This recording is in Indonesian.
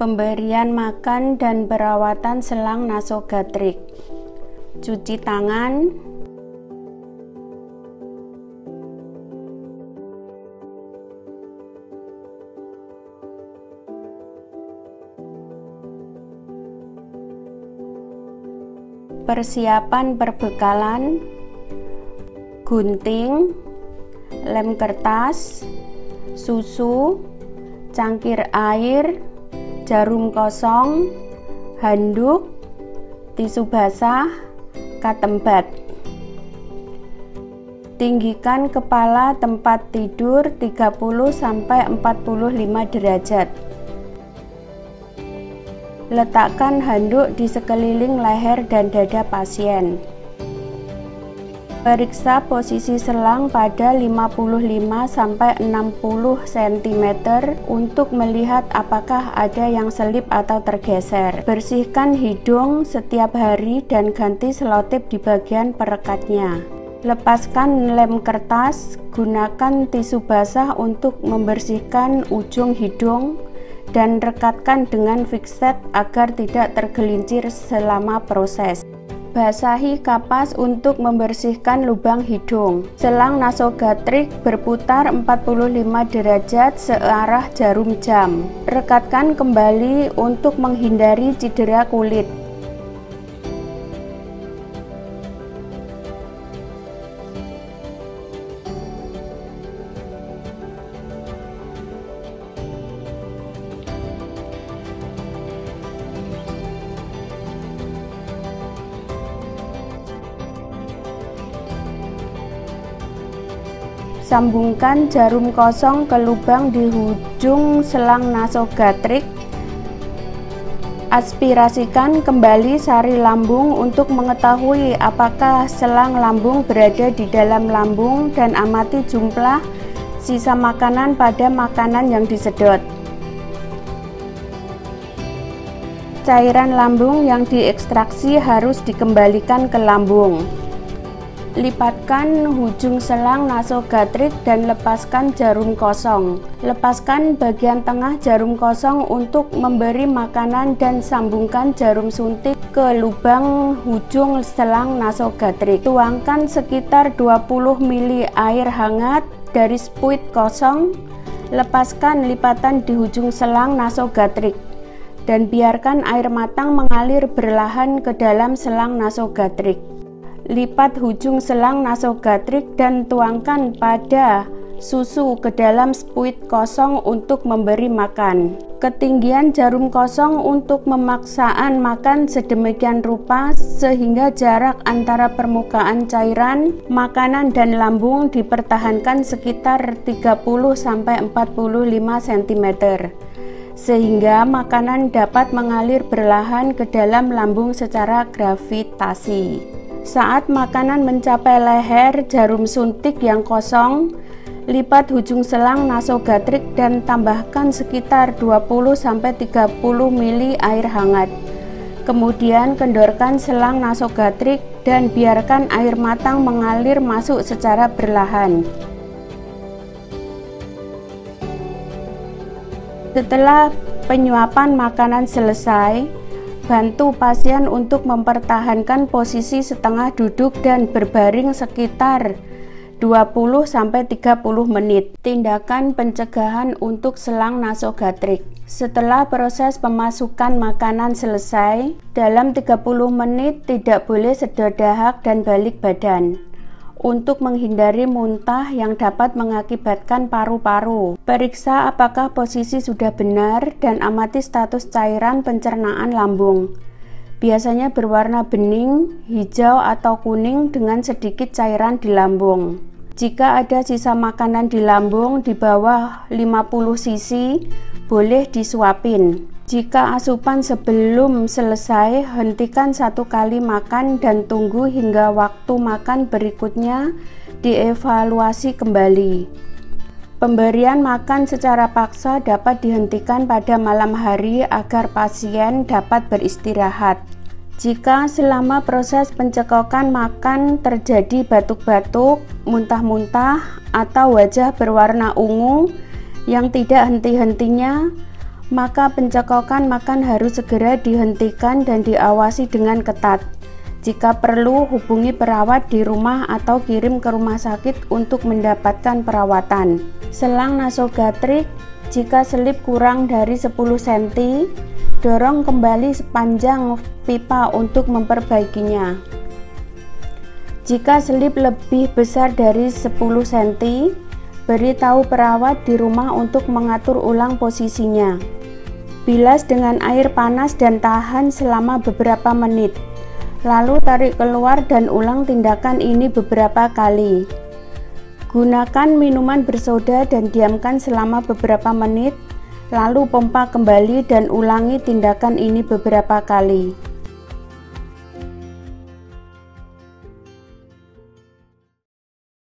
Pemberian makan dan perawatan selang nasogastrik. Cuci tangan, persiapan perbekalan, gunting, lem kertas, susu, cangkir air, jarum kosong, handuk, tisu basah, katembat. Tinggikan kepala tempat tidur 30-45 derajat. Letakkan handuk di sekeliling leher dan dada pasien. Periksa posisi selang pada 55-60 cm untuk melihat apakah ada yang selip atau tergeser. Bersihkan hidung setiap hari dan ganti selotip di bagian perekatnya. Lepaskan lem kertas, gunakan tisu basah untuk membersihkan ujung hidung dan rekatkan dengan fixet agar tidak tergelincir selama proses. Basahi kapas untuk membersihkan lubang hidung. Selang nasogastrik berputar 45 derajat searah jarum jam. Rekatkan kembali untuk menghindari cedera kulit. Sambungkan jarum kosong ke lubang di ujung selang nasogastrik. Aspirasikan kembali sari lambung untuk mengetahui apakah selang lambung berada di dalam lambung dan amati jumlah sisa makanan pada makanan yang disedot. Cairan lambung yang diekstraksi harus dikembalikan ke lambung. Lipatkan ujung selang nasogastrik dan lepaskan jarum kosong. Lepaskan bagian tengah jarum kosong untuk memberi makanan dan sambungkan jarum suntik ke lubang ujung selang nasogastrik. Tuangkan sekitar 20 ml air hangat dari spuit kosong. Lepaskan lipatan di ujung selang nasogastrik dan biarkan air matang mengalir perlahan ke dalam selang nasogastrik. Lipat ujung selang nasogastrik dan tuangkan pada susu ke dalam spuit kosong untuk memberi makan. Ketinggian jarum kosong untuk pemaksaan makan sedemikian rupa sehingga jarak antara permukaan cairan, makanan dan lambung dipertahankan sekitar 30-45 cm sehingga makanan dapat mengalir perlahan ke dalam lambung secara gravitasi. Saat makanan mencapai leher jarum suntik yang kosong, lipat ujung selang nasogastrik dan tambahkan sekitar 20-30 ml air hangat. Kemudian kendorkan selang nasogastrik dan biarkan air matang mengalir masuk secara perlahan. Setelah penyuapan makanan selesai, bantu pasien untuk mempertahankan posisi setengah duduk dan berbaring sekitar 20-30 menit. Tindakan pencegahan untuk selang nasogastrik. Setelah proses pemasukan makanan selesai, dalam 30 menit tidak boleh sedot dahak dan balik badan untuk menghindari muntah yang dapat mengakibatkan paru-paru. Periksa apakah posisi sudah benar dan amati status cairan pencernaan lambung. Biasanya berwarna bening, hijau atau kuning dengan sedikit cairan di lambung. Jika ada sisa makanan di lambung di bawah 50 cc, boleh disuapin. Jika asupan sebelum selesai, hentikan 1 kali makan dan tunggu hingga waktu makan berikutnya dievaluasi kembali. Pemberian makan secara paksa dapat dihentikan pada malam hari agar pasien dapat beristirahat. Jika selama proses pencekokan makan terjadi batuk-batuk, muntah-muntah, atau wajah berwarna ungu yang tidak henti-hentinya, maka pencekokan makan harus segera dihentikan dan diawasi dengan ketat. Jika perlu, hubungi perawat di rumah atau kirim ke rumah sakit untuk mendapatkan perawatan. Selang nasogastrik, jika selip kurang dari 10 cm, dorong kembali sepanjang pipa untuk memperbaikinya. Jika selip lebih besar dari 10 cm, beritahu perawat di rumah untuk mengatur ulang posisinya. Bilas dengan air panas dan tahan selama beberapa menit. Lalu tarik keluar dan ulang tindakan ini beberapa kali. Gunakan minuman bersoda dan diamkan selama beberapa menit, lalu pompa kembali dan ulangi tindakan ini beberapa kali.